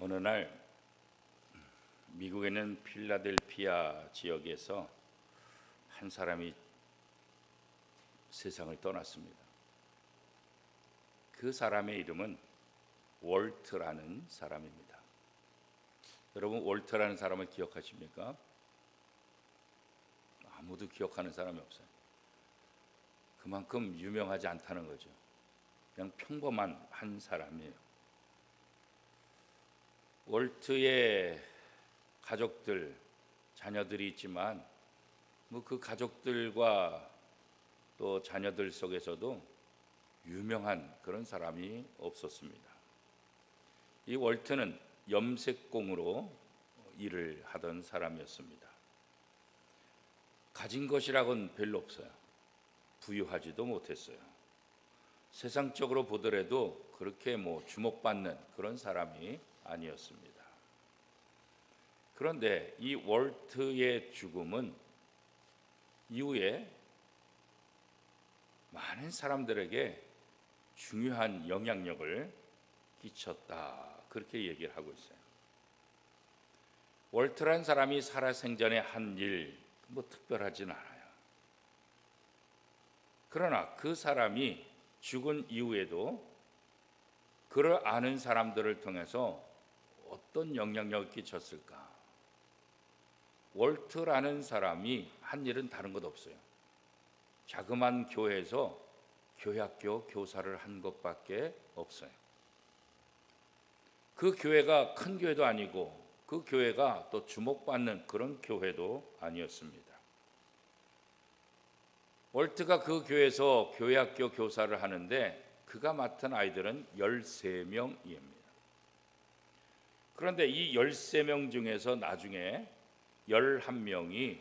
어느 날 미국에 있는 필라델피아 지역에서 한 사람이 세상을 떠났습니다. 그 사람의 이름은 월트라는 사람입니다. 여러분, 월트라는 사람을 기억하십니까? 아무도 기억하는 사람이 없어요. 그만큼 유명하지 않다는 거죠. 그냥 평범한 한 사람이에요. 월트의 가족들, 자녀들이 있지만 그 가족들과 또 자녀들 속에서도 유명한 그런 사람이 없었습니다. 이 월트는 염색공으로 일을 하던 사람이었습니다. 가진 것이라고는 별로 없어요. 부유하지도 못했어요. 세상적으로 보더라도 그렇게 주목받는 그런 사람이 아니었습니다. 그런데 이 월트의 죽음은 이후에 많은 사람들에게 중요한 영향력을 끼쳤다, 그렇게 얘기를 하고 있어요. 월트라는 사람이 살아생전에 한 일 특별하진 않아요. 그러나 그 사람이 죽은 이후에도 그를 아는 사람들을 통해서 어떤 영향력을 끼쳤을까? 월트라는 사람이 한 일은 다른 것 없어요. 자그마한 교회에서 교회학교 교사를 한 것밖에 없어요. 그 교회가 큰 교회도 아니고 그 교회가 또 주목받는 그런 교회도 아니었습니다. 월트가 그 교회에서 교회학교 교사를 하는데 그가 맡은 아이들은 13명입니다. 그런데 이 13명 중에서 나중에 11명이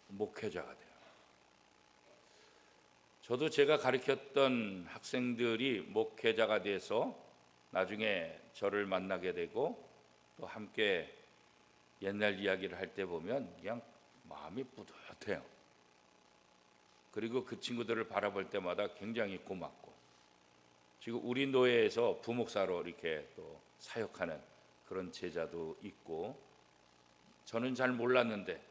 목회자가 돼요. 저도 제가 가르쳤던 학생들이 목회자가 돼서 나중에 저를 만나게 되고 또 함께 옛날 이야기를 할 때 보면 그냥 마음이 뿌듯해요. 그리고 그 친구들을 바라볼 때마다 굉장히 고맙고, 지금 우리 노예에서 부목사로 이렇게 또 사역하는 그런 제자도 있고, 저는 잘 몰랐는데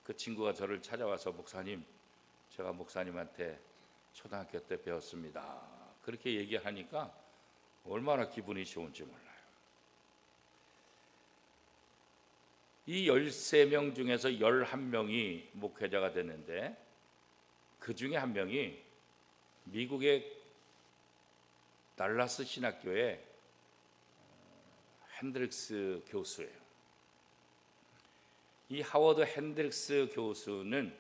그 친구가 저를 찾아와서 목사님, 제가 목사님한테 초등학교 때 배웠습니다, 그렇게 얘기하니까 얼마나 기분이 좋은지 몰라요. 이 13명 중에서 11명이 목회자가 됐는데 그 중에 한 명이 미국의 달라스 신학교의 핸드릭스 교수예요. 이 하워드 핸드릭스 교수는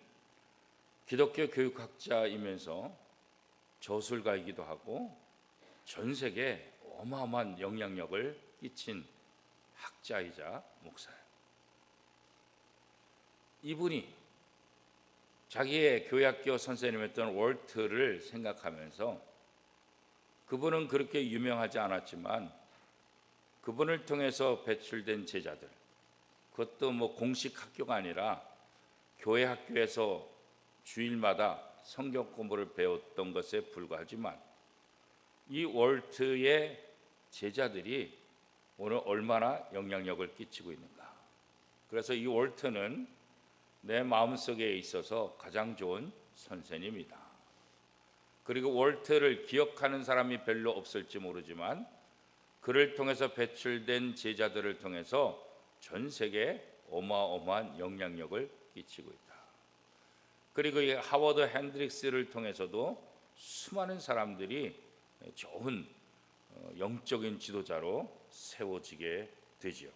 기독교 교육학자이면서 저술가이기도 하고 전 세계에 어마어마한 영향력을 끼친 학자이자 목사예요. 이분이 자기의 교회학교 선생님이었던 월트를 생각하면서, 그분은 그렇게 유명하지 않았지만 그분을 통해서 배출된 제자들, 그것도 공식 학교가 아니라 교회 학교에서 주일마다 성경 공부를 배웠던 것에 불과하지만 이 월트의 제자들이 오늘 얼마나 영향력을 끼치고 있는가. 그래서 이 월트는 내 마음속에 있어서 가장 좋은 선생님이다. 그리고 월트를 기억하는 사람이 별로 없을지 모르지만 그를 통해서 배출된 제자들을 통해서 전 세계에 어마어마한 영향력을 끼치고 있다. 그리고 이 하워드 핸드릭스를 통해서도 수많은 사람들이 좋은 영적인 지도자로 세워지게 되지요.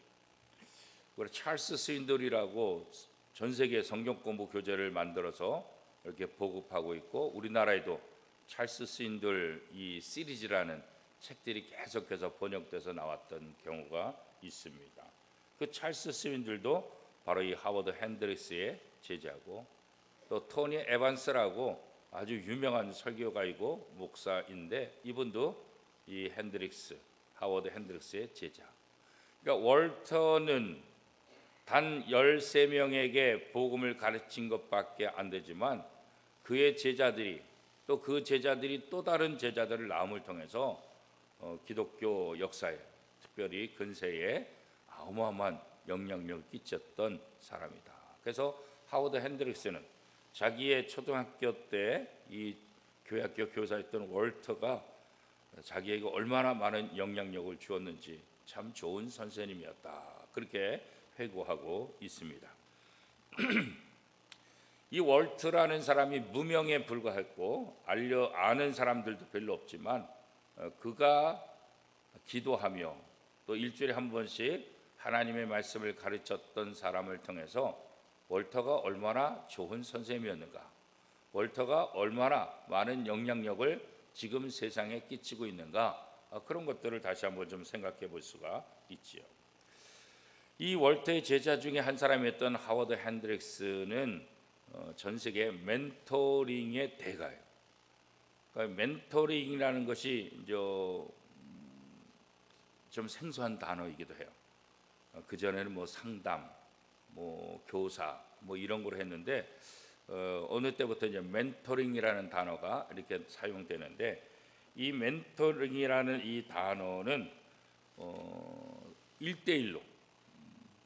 찰스 스윈들이라고 전 세계 성경 공부 교재를 만들어서 이렇게 보급하고 있고, 우리나라에도 찰스 스윈들 이 시리즈라는 책들이 계속해서 번역돼서 나왔던 경우가 있습니다. 그 찰스 스윈들도 바로 이 하워드 핸드릭스의 제자고, 또 토니 에반스라고 아주 유명한 설교가이고 목사인데 이분도 이 하워드 핸드릭스의 제자. 그러니까 월터는 단 13명에게 복음을 가르친 것밖에 안 되지만 그의 제자들이 또 그 제자들이 또 다른 제자들을 낳음을 통해서 기독교 역사에 특별히 근세에 어마어마한 영향력을 끼쳤던 사람이다. 그래서 하워드 핸드릭스는 자기의 초등학교 때 이 교회학교 교사였던 월터가 자기에게 얼마나 많은 영향력을 주었는지 참 좋은 선생님이었다. 그렇게 회고하고 있습니다. 이 월트라는 사람이 무명에 불과했고 아는 사람들도 별로 없지만 그가 기도하며 또 일주일에 한 번씩 하나님의 말씀을 가르쳤던 사람을 통해서 월터가 얼마나 좋은 선생님이었는가, 월터가 얼마나 많은 영향력을 지금 세상에 끼치고 있는가, 그런 것들을 다시 한번 좀 생각해 볼 수가 있지요. 이 월터의 제자 중에 한 사람이었던 하워드 핸드릭스는 전 세계 멘토링의 대가예요. 그러니까 멘토링이라는 것이 좀 생소한 단어이기도 해요. 그 전에는 뭐 상담, 뭐 교사, 뭐 이런 걸 했는데 어느 때부터 이제 멘토링이라는 단어가 이렇게 사용되는데, 이 멘토링이라는 이 단어는 1대1로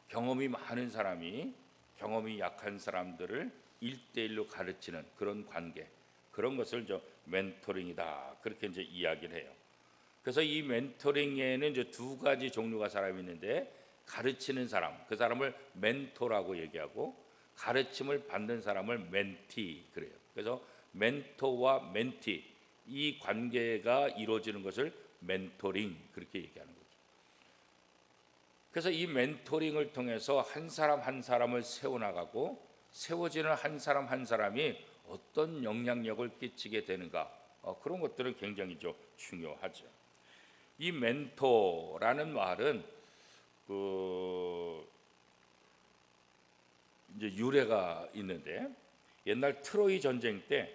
경험이 많은 사람이 경험이 약한 사람들을 1대1로 가르치는 그런 관계, 그런 것을 이제 멘토링이다, 그렇게 이제 이야기를 해요. 그래서 이 멘토링에는 이제 두 가지 종류가 사람이 있는데, 가르치는 사람, 그 사람을 멘토라고 얘기하고, 가르침을 받는 사람을 멘티 그래요. 그래서 멘토와 멘티, 이 관계가 이루어지는 것을 멘토링 그렇게 얘기하는 거죠. 그래서 이 멘토링을 통해서 한 사람 한 사람을 세워나가고, 세워지는 한 사람 한 사람이 어떤 영향력을 끼치게 되는가, 그런 것들은 굉장히 좀 중요하죠. 이 멘토라는 말은 이제 유래가 있는데, 옛날 트로이 전쟁 때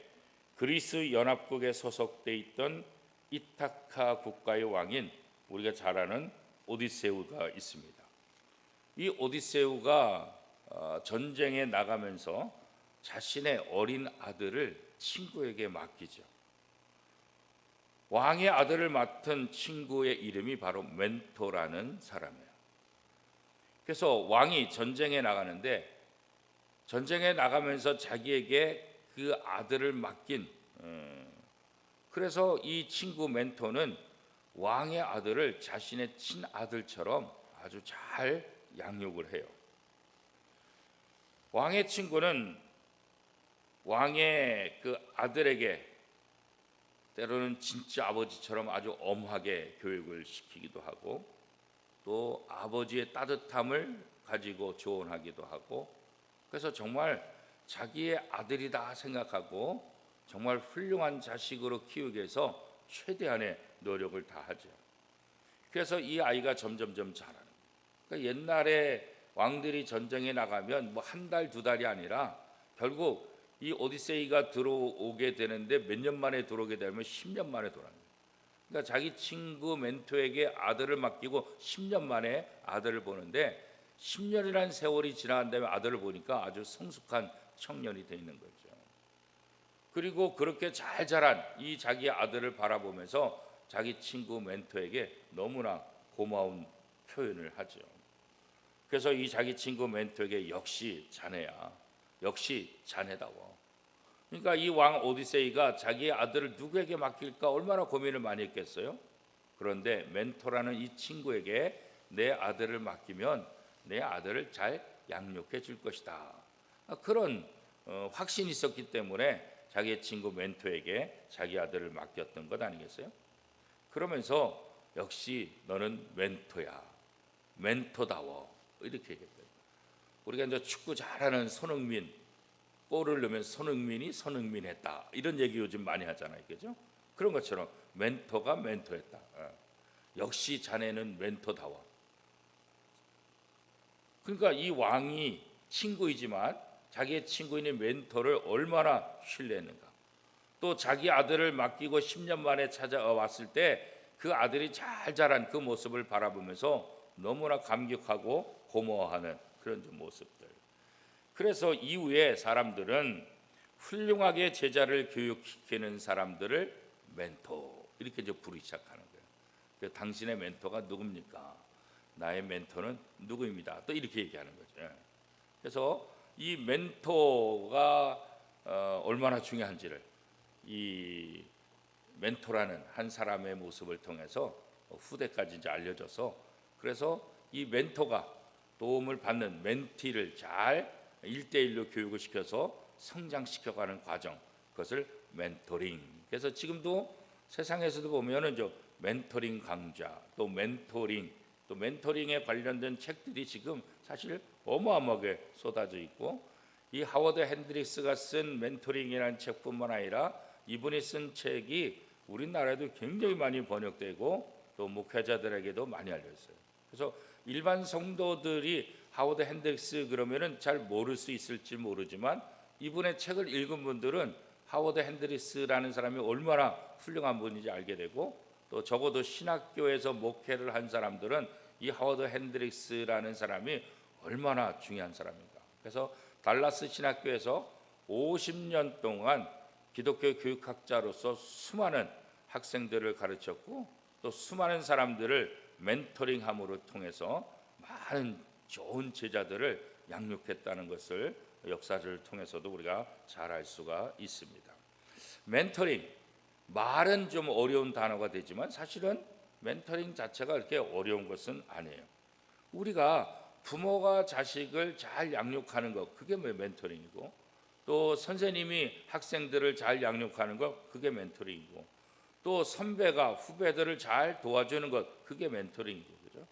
그리스 연합국에 소속돼 있던 이타카 국가의 왕인 우리가 잘 아는 오디세우가 있습니다. 이 오디세우가 전쟁에 나가면서 자신의 어린 아들을 친구에게 맡기죠. 왕의 아들을 맡은 친구의 이름이 바로 멘토라는 사람이에요. 그래서 왕이 전쟁에 나가는데, 전쟁에 나가면서 자기에게 그 아들을 맡긴, 그래서 이 친구 멘토는 왕의 아들을 자신의 친아들처럼 아주 잘 양육을 해요. 왕의 친구는 왕의 그 아들에게 때로는 진짜 아버지처럼 아주 엄하게 교육을 시키기도 하고, 또 아버지의 따뜻함을 가지고 조언하기도 하고, 그래서 정말 자기의 아들이다 생각하고 정말 훌륭한 자식으로 키우기 위해서 최대한의 노력을 다하죠. 그래서 이 아이가 점점점 자라는 거예요. 그러니까 옛날에 왕들이 전쟁에 나가면 뭐 한 달, 두 달이 아니라 결국 이 오디세이가 들어오게 되는데 몇 년 만에 들어오게 되면 10년 만에 돌아가는 거예요. 그러니까 자기 친구 멘토에게 아들을 맡기고 10년 만에 아들을 보는데, 10년이라는 세월이 지나간 다음에 아들을 보니까 아주 성숙한 청년이 돼 있는 거죠. 그리고 그렇게 잘 자란 이 자기 아들을 바라보면서 자기 친구 멘토에게 너무나 고마운 표현을 하죠. 그래서 이 자기 친구 멘토에게 역시 자네야, 역시 자네다워. 그러니까 이 왕 오디세이가 자기의 아들을 누구에게 맡길까 얼마나 고민을 많이 했겠어요. 그런데 멘토라는 이 친구에게 내 아들을 맡기면 내 아들을 잘 양육해 줄 것이다, 그런 확신이 있었기 때문에 자기의 친구 멘토에게 자기 아들을 맡겼던 것 아니겠어요? 그러면서 역시 너는 멘토야, 멘토다워, 이렇게 얘기했어요. 우리가 이제 축구 잘하는 손흥민, 골을 넣으면 손흥민이 손흥민했다, 이런 얘기 요즘 많이 하잖아요, 그죠? 그런 것처럼 멘토가 멘토했다. 역시 자네는 멘토다워. 그러니까 이 왕이 친구이지만 자기의 친구인 멘토를 얼마나 신뢰했는가. 또 자기 아들을 맡기고 10년 만에 찾아왔을 때 그 아들이 잘 자란 그 모습을 바라보면서 너무나 감격하고 고마워하는 그런 모습들. 그래서 이후에 사람들은 훌륭하게 제자를 교육시키는 사람들을 멘토, 이렇게 이제 부르기 시작하는 거예요. 당신의 멘토가 누굽니까? 나의 멘토는 누구입니다. 또 이렇게 얘기하는 거죠. 그래서 이 멘토가 얼마나 중요한지를 이 멘토라는 한 사람의 모습을 통해서 후대까지 이제 알려져서, 그래서 이 멘토가 도움을 받는 멘티를 잘 1대1로 교육을 시켜서 성장시켜가는 과정, 그것을 멘토링. 그래서 지금도 세상에서도 보면은 저 멘토링 강좌, 또 멘토링에 관련된 책들이 지금 사실 어마어마하게 쏟아져 있고, 이 하워드 핸드릭스가 쓴 멘토링이라는 책뿐만 아니라 이분이 쓴 책이 우리나라에도 굉장히 많이 번역되고 또 목회자들에게도 많이 알려졌어요. 그래서 일반 성도들이 하워드 핸드릭스 그러면은 잘 모를 수 있을지 모르지만, 이분의 책을 읽은 분들은 하워드 핸드릭스라는 사람이 얼마나 훌륭한 분인지 알게 되고, 또 적어도 신학교에서 목회를 한 사람들은 이 하워드 핸드릭스라는 사람이 얼마나 중요한 사람인가. 그래서 달라스 신학교에서 50년 동안 기독교 교육학자로서 수많은 학생들을 가르쳤고, 또 수많은 사람들을 멘토링함으로 통해서 많은 좋은 제자들을 양육했다는 것을 역사를 통해서도 우리가 잘 알 수가 있습니다. 멘토링, 말은 좀 어려운 단어가 되지만 사실은 멘토링 자체가 그렇게 어려운 것은 아니에요. 우리가 부모가 자식을 잘 양육하는 것, 그게 멘토링이고, 또 선생님이 학생들을 잘 양육하는 것, 그게 멘토링이고, 또 선배가 후배들을 잘 도와주는 것, 그게 멘토링이고, 그죠?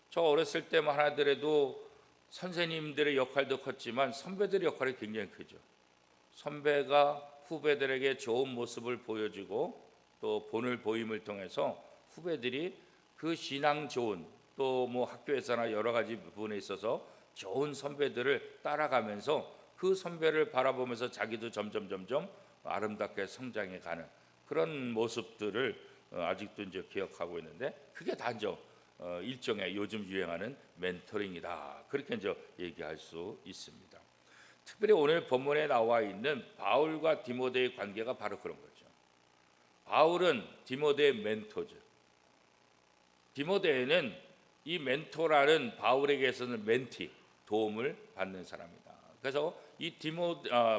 저 어렸을 때만 하더라도 선생님들의 역할도 컸지만 선배들의 역할이 굉장히 크죠. 선배가 후배들에게 좋은 모습을 보여주고 또 본을 보임을 통해서 후배들이 그 신앙 좋은, 또 뭐 학교에서나 여러 가지 부분에 있어서 좋은 선배들을 따라가면서 그 선배를 바라보면서 자기도 점점 아름답게 성장해 가는 그런 모습들을 아직도 이제 기억하고 있는데, 그게 다 이제 일종의 요즘 유행하는 멘토링이다, 그렇게 이제 얘기할 수 있습니다. 특별히 오늘 본문에 나와 있는 바울과 디모데의 관계가 바로 그런 거죠. 바울은 디모데의 멘토죠. 디모데는 이 멘토라는 바울에게서는 멘티, 도움을 받는 사람이다. 그래서 이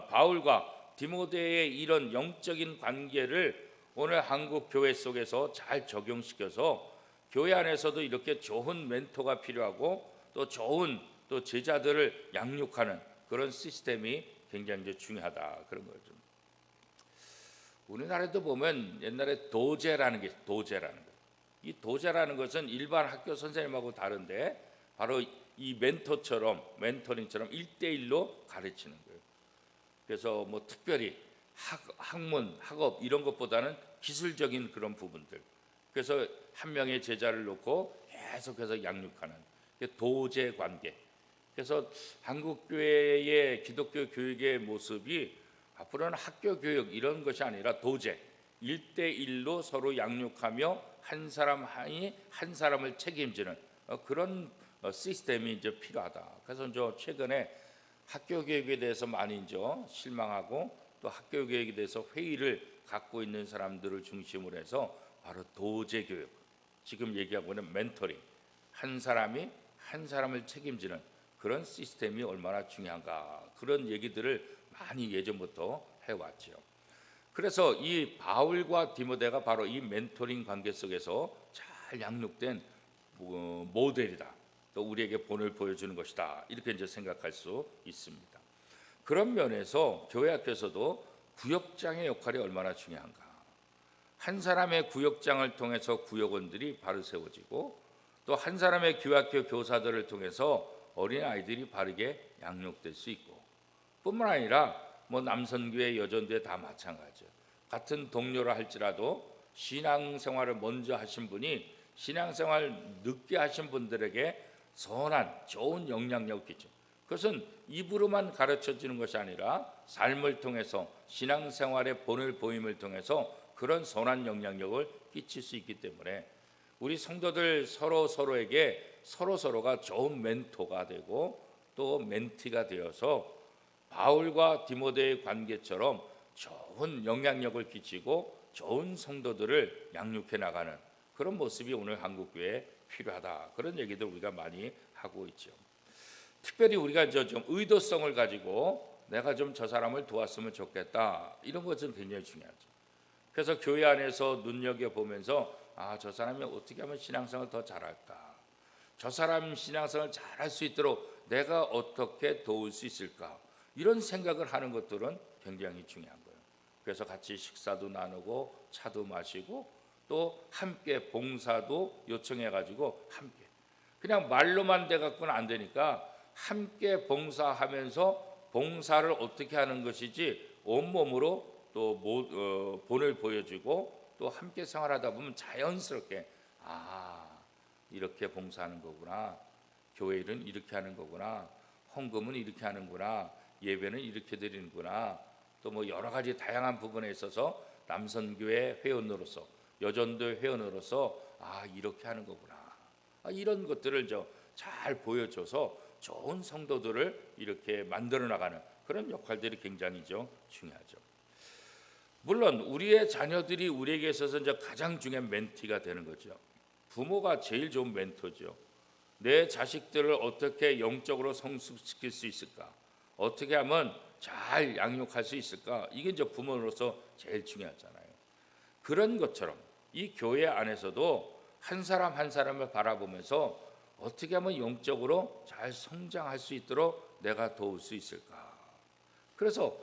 바울과 디모데의 이런 영적인 관계를 오늘 한국 교회 속에서 잘 적용시켜서 교회 안에서도 이렇게 좋은 멘토가 필요하고 또 좋은 또 제자들을 양육하는 그런 시스템이 굉장히 중요하다, 그런 거죠. 우리나라에도 보면 옛날에 도제라는 게 이 도제라는 것은 일반 학교 선생님하고 다른데 바로 이 멘토링처럼 1대1로 가르치는 거예요. 그래서 뭐 특별히 학문, 학업 이런 것보다는 기술적인 그런 부분들, 그래서 한 명의 제자를 놓고 계속해서 양육하는 도제 관계. 그래서 한국 교회의 기독교 교육의 모습이 앞으로는 학교 교육 이런 것이 아니라 도제 1대1로 서로 양육하며 한 사람을 책임지는 그런 시스템이 이제 필요하다. 그래서 이제 최근에 학교 교육에 대해서 많이 이제 실망하고 또 학교 교육에 대해서 회의를 갖고 있는 사람들을 중심으로 해서 바로 도제 교육, 지금 얘기하고 있는 멘토링, 한 사람이 한 사람을 책임지는 그런 시스템이 얼마나 중요한가, 그런 얘기들을 많이 예전부터 해왔죠. 그래서 이 바울과 디모데가 바로 이 멘토링 관계 속에서 잘 양육된 모델이다, 또 우리에게 본을 보여주는 것이다, 이렇게 이제 생각할 수 있습니다. 그런 면에서 교회 학교에서도 구역장의 역할이 얼마나 중요한가. 한 사람의 구역장을 통해서 구역원들이 바로 세워지고, 또 한 사람의 교학교 교사들을 통해서 어린아이들이 바르게 양육될 수 있고, 뿐만 아니라 뭐 남선교회 여전교회 다 마찬가지예요. 같은 동료라 할지라도 신앙생활을 먼저 하신 분이 신앙생활 늦게 하신 분들에게 선한 좋은 영향력을 끼쳐. 그것은 입으로만 가르쳐주는 것이 아니라 삶을 통해서 신앙생활의 본을 보임을 통해서 그런 선한 영향력을 끼칠 수 있기 때문에 우리 성도들 서로가 좋은 멘토가 되고 또 멘티가 되어서 바울과 디모데의 관계처럼 좋은 영향력을 끼치고 좋은 성도들을 양육해 나가는 그런 모습이 오늘 한국 교회에 필요하다. 그런 얘기들 우리가 많이 하고 있죠. 특별히 우리가 좀 의도성을 가지고 내가 좀 저 사람을 도왔으면 좋겠다. 이런 것은 굉장히 중요하죠. 그래서 교회 안에서 눈여겨보면서 저 사람이 어떻게 하면 신앙생활을 더 잘할까? 저 사람 신앙생활을 잘할 수 있도록 내가 어떻게 도울 수 있을까? 이런 생각을 하는 것들은 굉장히 중요한 거예요. 그래서 같이 식사도 나누고 차도 마시고 또 함께 봉사도 요청해가지고 함께 그냥 말로만 돼갖고는 안 되니까 함께 봉사하면서 봉사를 어떻게 하는 것이지 온몸으로 또 본을 보여주고 또 함께 생활하다 보면 자연스럽게 이렇게 봉사하는 거구나, 교회 일은 이렇게 하는 거구나, 헌금은 이렇게 하는구나, 예배는 이렇게 드리는구나, 또 뭐 여러 가지 다양한 부분에 있어서 남선교회 회원으로서 여전도 회원으로서 이렇게 하는 거구나, 이런 것들을 잘 보여줘서 좋은 성도들을 이렇게 만들어 나가는 그런 역할들이 굉장히 중요하죠. 물론 우리의 자녀들이 우리에게 있어서 이제 가장 중요한 멘티가 되는 거죠. 부모가 제일 좋은 멘토죠. 내 자식들을 어떻게 영적으로 성숙시킬 수 있을까? 어떻게 하면 잘 양육할 수 있을까? 이게 이제 부모로서 제일 중요하잖아요. 그런 것처럼 이 교회 안에서도 한 사람 한 사람을 바라보면서 어떻게 하면 영적으로 잘 성장할 수 있도록 내가 도울 수 있을까? 그래서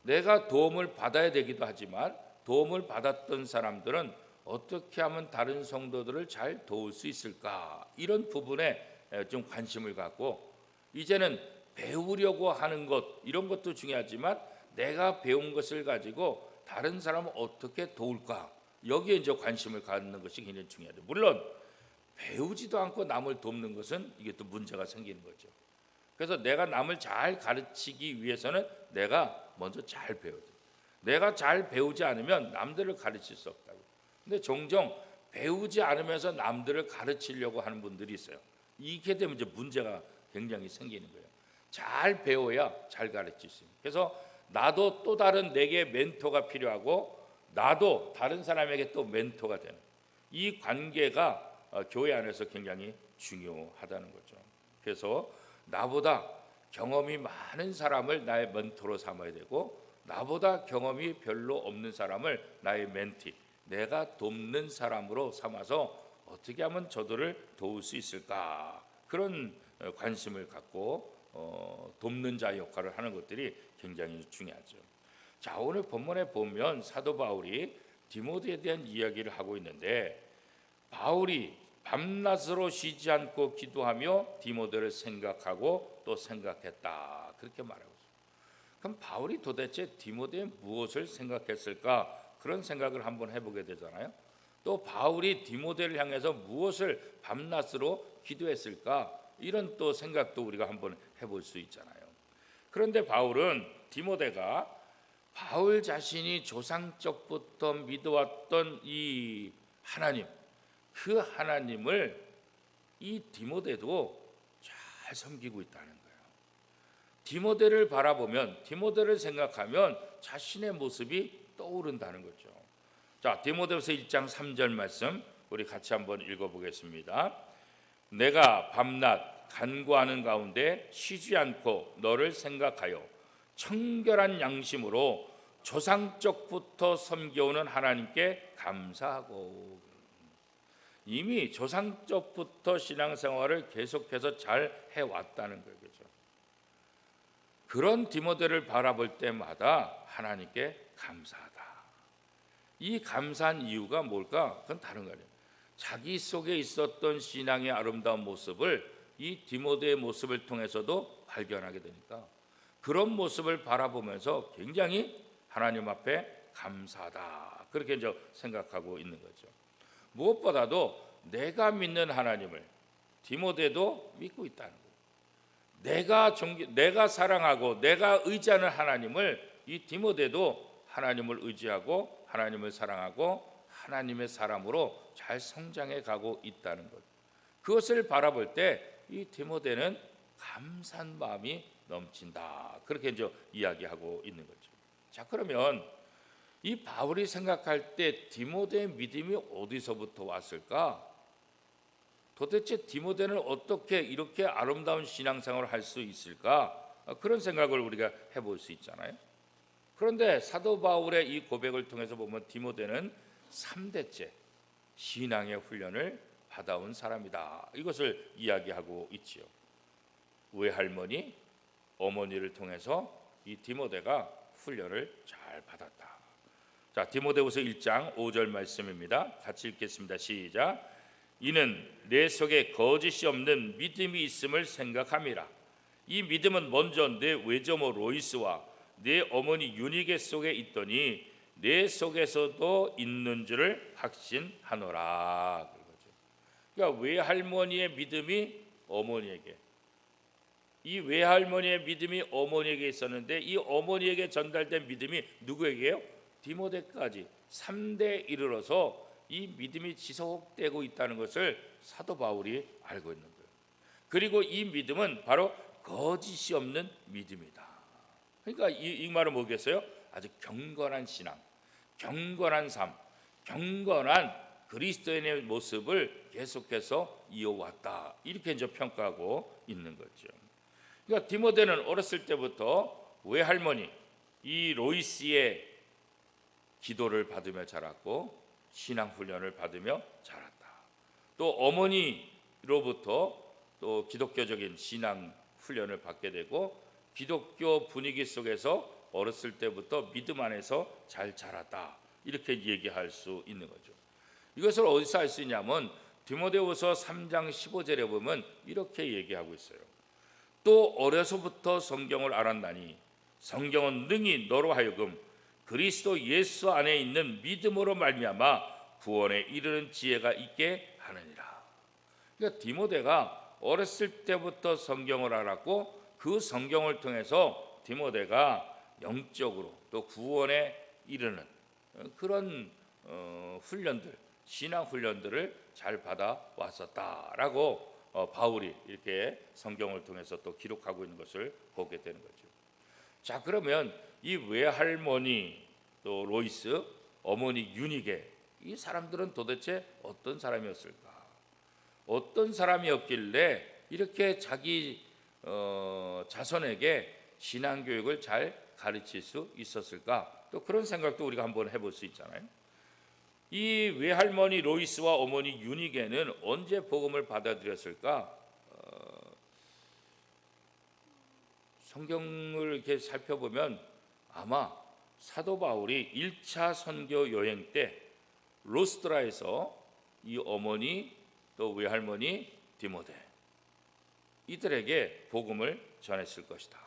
내가 도움을 받아야 되기도 하지만 도움을 받았던 사람들은 어떻게 하면 다른 성도들을 잘 도울 수 있을까? 이런 부분에 좀 관심을 갖고 이제는 배우려고 하는 것 이런 것도 중요하지만 내가 배운 것을 가지고 다른 사람을 어떻게 도울까? 여기에 이제 관심을 갖는 것이 굉장히 중요하죠. 물론 배우지도 않고 남을 돕는 것은 이게 또 문제가 생기는 거죠. 그래서 내가 남을 잘 가르치기 위해서는 내가 먼저 잘 배워야 돼요. 내가 잘 배우지 않으면 남들을 가르칠 수 없다고. 근데 종종 배우지 않으면서 남들을 가르치려고 하는 분들이 있어요. 이게 되면 이제 문제가 굉장히 생기는 거예요. 잘 배워야 잘 가르칠 수 있어요. 그래서 나도 또 다른 내게 멘토가 필요하고 나도 다른 사람에게 또 멘토가 되는 이 관계가 교회 안에서 굉장히 중요하다는 거죠. 그래서 나보다 경험이 많은 사람을 나의 멘토로 삼아야 되고 나보다 경험이 별로 없는 사람을 나의 멘티, 내가 돕는 사람으로 삼아서 어떻게 하면 저들을 도울 수 있을까? 그런 관심을 갖고 돕는 자 역할을 하는 것들이 굉장히 중요하죠. 자, 오늘 본문에 보면 사도 바울이 디모데에 대한 이야기를 하고 있는데 바울이 밤낮으로 쉬지 않고 기도하며 디모데를 생각하고 또 생각했다. 그렇게 말하고 있어요. 그럼 바울이 도대체 디모데에 무엇을 생각했을까? 그런 생각을 한번 해보게 되잖아요. 또 바울이 디모데를 향해서 무엇을 밤낮으로 기도했을까? 이런 또 생각도 우리가 한번 해볼 수 있잖아요. 그런데 바울은 디모데가 바울 자신이 조상적부터 믿어왔던 이 하나님, 그 하나님을 이 디모데도 잘 섬기고 있다는 거예요. 디모데를 바라보면, 디모데를 생각하면 자신의 모습이 떠오른다는 거죠. 자, 디모데후서 1장 3절 말씀 우리 같이 한번 읽어보겠습니다. 내가 밤낮 간구하는 가운데 쉬지 않고 너를 생각하여 청결한 양심으로 조상적부터 섬겨오는 하나님께 감사하고. 이미 조상적부터 신앙생활을 계속해서 잘 해왔다는 거죠. 그런 디모데를 바라볼 때마다 하나님께 감사하다. 이 감사한 이유가 뭘까? 그건 다른 거 아니에요. 자기 속에 있었던 신앙의 아름다운 모습을 이 디모데의 모습을 통해서도 발견하게 되니까 그런 모습을 바라보면서 굉장히 하나님 앞에 감사하다. 그렇게 이제 생각하고 있는 거죠. 무엇보다도 내가 믿는 하나님을 디모데도 믿고 있다는 거예요. 내가 사랑하고 내가 의지하는 하나님을 이 디모데도 하나님을 의지하고 하나님을 사랑하고 하나님의 사람으로 잘 성장해 가고 있다는 것. 그것을 바라볼 때 이 디모데는 감사한 마음이 넘친다. 그렇게 이제 이야기하고 있는 거죠. 자, 그러면 이 바울이 생각할 때 디모데의 믿음이 어디서부터 왔을까? 도대체 디모데는 어떻게 이렇게 아름다운 신앙생활을 할 수 있을까? 그런 생각을 우리가 해볼 수 있잖아요. 그런데 사도 바울의 이 고백을 통해서 보면 디모데는 3대째 신앙의 훈련을 받아온 사람이다. 이것을 이야기하고 있지요. 외할머니, 어머니를 통해서 이 디모데가 훈련을 잘 받았다. 자, 디모데후서 1장 5절 말씀입니다. 같이 읽겠습니다. 시작. 이는 내 속에 거짓이 없는 믿음이 있음을 생각함이라. 이 믿음은 먼저 내 외조모 로이스와 내 어머니 유니게 속에 있더니 내 속에서도 있는 줄을 확신하노라. 그러니까 외할머니의 믿음이 어머니에게, 이 외할머니의 믿음이 어머니에게 있었는데 이 어머니에게 전달된 믿음이 누구에게요? 디모데까지 3대에 이르러서 이 믿음이 지속되고 있다는 것을 사도 바울이 알고 있는 거예요. 그리고 이 믿음은 바로 거짓이 없는 믿음이다. 그러니까 이 말은 뭐겠어요? 아주 경건한 신앙, 경건한 삶, 경건한 그리스도인의 모습을 계속해서 이어왔다. 이렇게 이제 평가하고 있는 거죠. 그러니까 디모데는 어렸을 때부터 외할머니 이 로이스의 기도를 받으며 자랐고 신앙 훈련을 받으며 자랐다. 또 어머니로부터 또 기독교적인 신앙 훈련을 받게 되고 기독교 분위기 속에서 어렸을 때부터 믿음 안에서 잘 자랐다. 이렇게 얘기할 수 있는 거죠. 이것을 어디서 알 수 있냐면 디모데후서 3장 15절에 보면 이렇게 얘기하고 있어요. 또 어려서부터 성경을 알았나니 성경은 능히 너로 하여금 그리스도 예수 안에 있는 믿음으로 말미암아 구원에 이르는 지혜가 있게 하느니라. 그러니까 디모데가 어렸을 때부터 성경을 알았고 그 성경을 통해서 디모데가 영적으로 또 구원에 이르는 그런 훈련들, 신앙 훈련들을 잘 받아 왔었다라고 바울이 이렇게 성경을 통해서 또 기록하고 있는 것을 보게 되는 거죠. 자, 그러면 이 외할머니 또 로이스, 어머니 유니게 이 사람들은 도대체 어떤 사람이었을까? 어떤 사람이었길래 이렇게 자기 자손에게 신앙 교육을 잘 가르칠 수 있었을까? 또 그런 생각도 우리가 한번 해볼 수 있잖아요. 이 외할머니 로이스와 어머니 유니게는 언제 복음을 받아들였을까? 성경을 이렇게 살펴보면 아마 사도 바울이 1차 선교 여행 때 로스트라에서 이 어머니 또 외할머니 디모데 이들에게 복음을 전했을 것이다.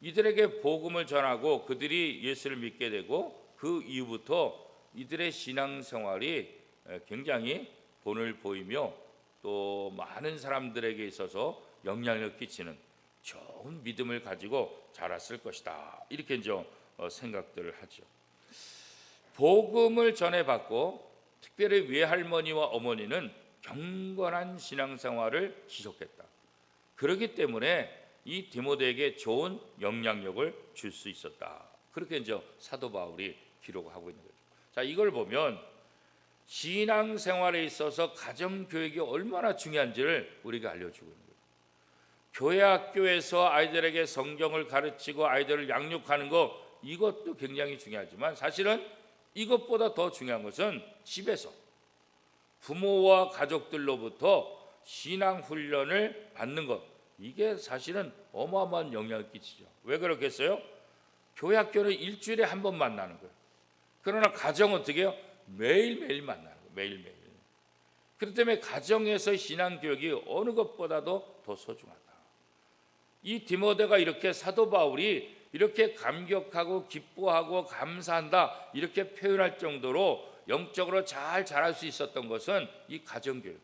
이들에게 복음을 전하고 그들이 예수를 믿게 되고 그 이후부터 이들의 신앙생활이 굉장히 본을 보이며 또 많은 사람들에게 있어서 영향을 끼치는 좋은 믿음을 가지고 자랐을 것이다. 이렇게 이제 생각들을 하죠. 복음을 전해받고 특별히 외할머니와 어머니는 경건한 신앙생활을 지속했다. 그렇기 때문에 이 디모데에게 좋은 영향력을 줄 수 있었다. 그렇게 이제 사도 바울이 기록하고 있는 거죠. 자, 이걸 보면 신앙생활에 있어서 가정교육이 얼마나 중요한지를 우리가 알려주고 있는 거예요. 교회 학교에서 아이들에게 성경을 가르치고 아이들을 양육하는 것 이것도 굉장히 중요하지만 사실은 이것보다 더 중요한 것은 집에서 부모와 가족들로부터 신앙 훈련을 받는 것 이게 사실은 어마어마한 영향을 끼치죠. 왜 그렇겠어요? 교회 학교는 일주일에 한 번 만나는 거예요. 그러나 가정은 어떻게 해요? 매일매일 만나는 거예요. 매일매일. 그렇기 때문에 가정에서의 신앙 교육이 어느 것보다도 더 소중하다. 이 디모데가 이렇게 사도 바울이 이렇게 감격하고 기뻐하고 감사한다 이렇게 표현할 정도로 영적으로 잘 자랄 수 있었던 것은 이 가정교육,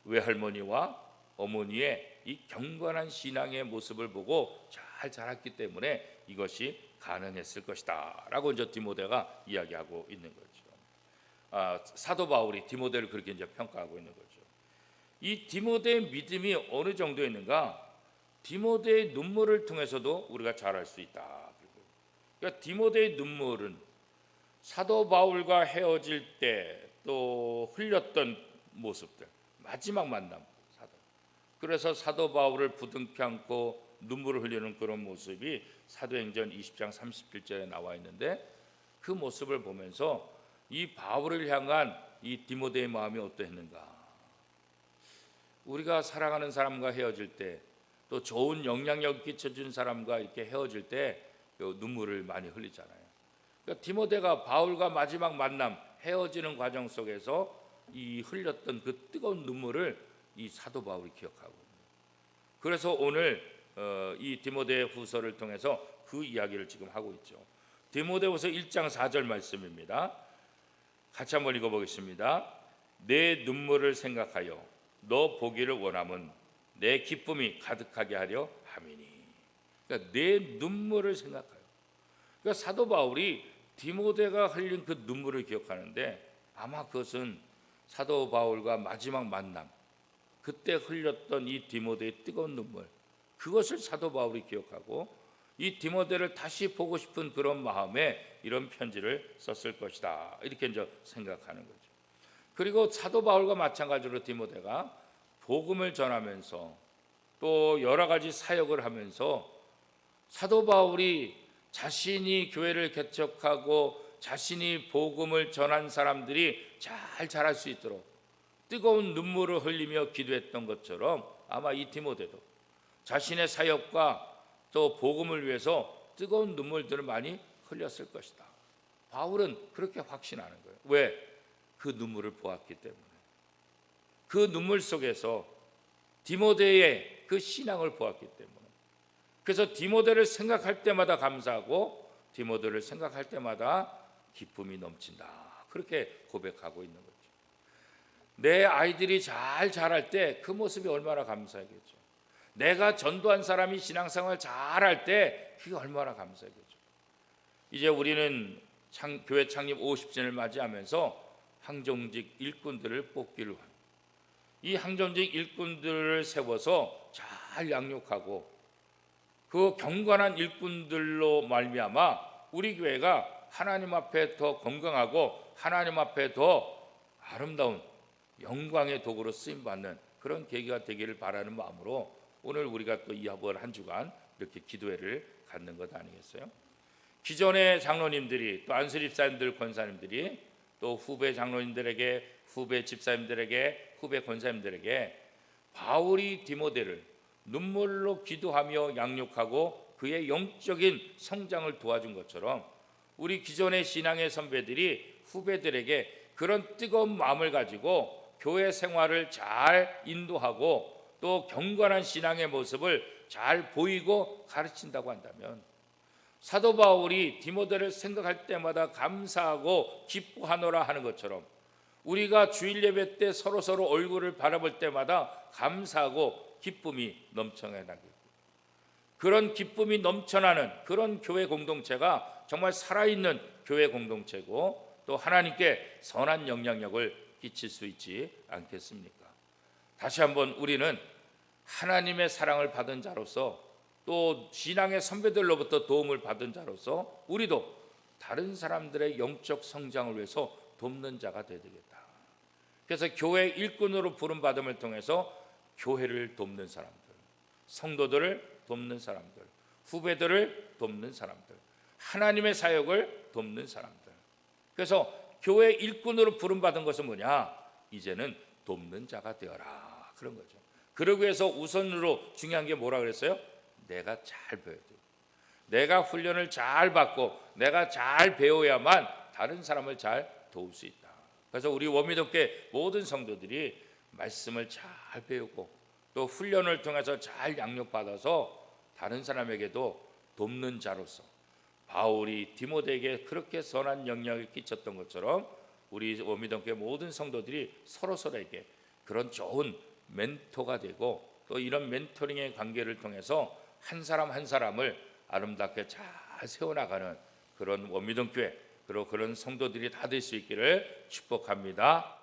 외할머니와 어머니의 이 경건한 신앙의 모습을 보고 잘 자랐기 때문에 이것이 가능했을 것이다 라고 이제 디모데가 이야기하고 있는 거죠. 사도 바울이 디모데를 그렇게 이제 평가하고 있는 거죠. 이 디모데의 믿음이 어느 정도였는가? 디모데의 눈물을 통해서도 우리가 잘 알 수 있다. 그러니까 디모데의 눈물은 사도 바울과 헤어질 때 또 흘렸던 모습들, 마지막 만남. 그래서 사도 바울을 부둥켜 안고 눈물을 흘리는 그런 모습이 사도행전 20장 37절에 나와 있는데, 그 모습을 보면서 이 바울을 향한 이 디모데의 마음이 어떠했는가. 우리가 사랑하는 사람과 헤어질 때, 또 좋은 영향력 끼쳐준 사람과 이렇게 헤어질 때 눈물을 많이 흘리잖아요. 그러니까 디모데가 바울과 마지막 만남, 헤어지는 과정 속에서 이 흘렸던 그 뜨거운 눈물을 이 사도 바울이 기억하고, 그래서 오늘 이 디모데 후서를 통해서 그 이야기를 지금 하고 있죠. 디모데후서 1장 4절 말씀입니다. 같이 한번 읽어보겠습니다. 내 눈물을 생각하여 너 보기를 원함은 내 기쁨이 가득하게 하려 함이니. 그러니까 내 눈물을 생각하여. 그러니까 사도 바울이 디모데가 흘린 그 눈물을 기억하는데, 아마 그것은 사도 바울과 마지막 만남, 그때 흘렸던 이 디모데의 뜨거운 눈물, 그것을 사도 바울이 기억하고 이 디모데를 다시 보고 싶은 그런 마음에 이런 편지를 썼을 것이다, 이렇게 이제 생각하는 거죠. 그리고 사도 바울과 마찬가지로 디모데가 복음을 전하면서 또 여러 가지 사역을 하면서 사도 바울이 자신이 교회를 개척하고 자신이 복음을 전한 사람들이 잘 자랄 수 있도록 뜨거운 눈물을 흘리며 기도했던 것처럼, 아마 이 디모데도 자신의 사역과 또 복음을 위해서 뜨거운 눈물들을 많이 흘렸을 것이다. 바울은 그렇게 확신하는 거예요. 왜? 그 눈물을 보았기 때문에. 그 눈물 속에서 디모데의 그 신앙을 보았기 때문에. 그래서 디모데를 생각할 때마다 감사하고 디모데를 생각할 때마다 기쁨이 넘친다, 그렇게 고백하고 있는 거죠. 내 아이들이 잘 자랄 때 그 모습이 얼마나 감사하겠죠. 내가 전도한 사람이 신앙생활 잘할 때 그게 얼마나 감사하겠죠. 이제 우리는 교회 창립 50주년을 맞이하면서 항정직 일꾼들을 뽑기를 합니다. 이 항정직 일꾼들을 세워서 잘 양육하고 그 경건한 일꾼들로 말미암아 우리 교회가 하나님 앞에 더 건강하고 하나님 앞에 더 아름다운 영광의 도구로 쓰임받는 그런 계기가 되기를 바라는 마음으로 오늘 우리가 또 이번 한 주간 이렇게 기도회를 갖는 것 아니겠어요? 기존의 장로님들이, 또 안수 집사님들, 권사님들이, 또 후배 장로님들에게, 후배 집사님들에게, 후배 권사님들에게 바울이 디모데를 눈물로 기도하며 양육하고 그의 영적인 성장을 도와준 것처럼 우리 기존의 신앙의 선배들이 후배들에게 그런 뜨거운 마음을 가지고 교회 생활을 잘 인도하고 또 경건한 신앙의 모습을 잘 보이고 가르친다고 한다면, 사도 바울이 디모데를 생각할 때마다 감사하고 기뻐하노라 하는 것처럼 우리가 주일 예배 때 서로 얼굴을 바라볼 때마다 감사하고 기쁨이 넘쳐나게, 그런 기쁨이 넘쳐나는 그런 교회 공동체가 정말 살아있는 교회 공동체고 또 하나님께 선한 영향력을 끼칠 수 있지 않겠습니까? 다시 한번 우리는 하나님의 사랑을 받은 자로서 또 신앙의 선배들로부터 도움을 받은 자로서 우리도 다른 사람들의 영적 성장을 위해서 돕는 자가 되어야 되겠다. 그래서 교회 일꾼으로 부름받음을 통해서 교회를 돕는 사람들, 성도들을 돕는 사람들, 후배들을 돕는 사람들, 하나님의 사역을 돕는 사람들. 그래서 교회 일꾼으로 부름받은 것은 뭐냐? 이제는 돕는 자가 되어라, 그런 거죠. 그러기 위해서 우선으로 중요한 게 뭐라 그랬어요? 내가 잘 배워야 돼요. 내가 훈련을 잘 받고 내가 잘 배워야만 다른 사람을 잘 도울 수 있다. 그래서 우리 원미독회 모든 성도들이 말씀을 잘 배우고 또 훈련을 통해서 잘 양육받아서 다른 사람에게도 돕는 자로서 바울이 디모데에게 그렇게 선한 영향을 끼쳤던 것처럼 우리 원미독회 모든 성도들이 서로에게 그런 좋은 멘토가 되고 또 이런 멘토링의 관계를 통해서 한 사람 한 사람을 아름답게 잘 세워나가는 그런 원미독회, 그리고 그런 성도들이 다 될 수 있기를 축복합니다.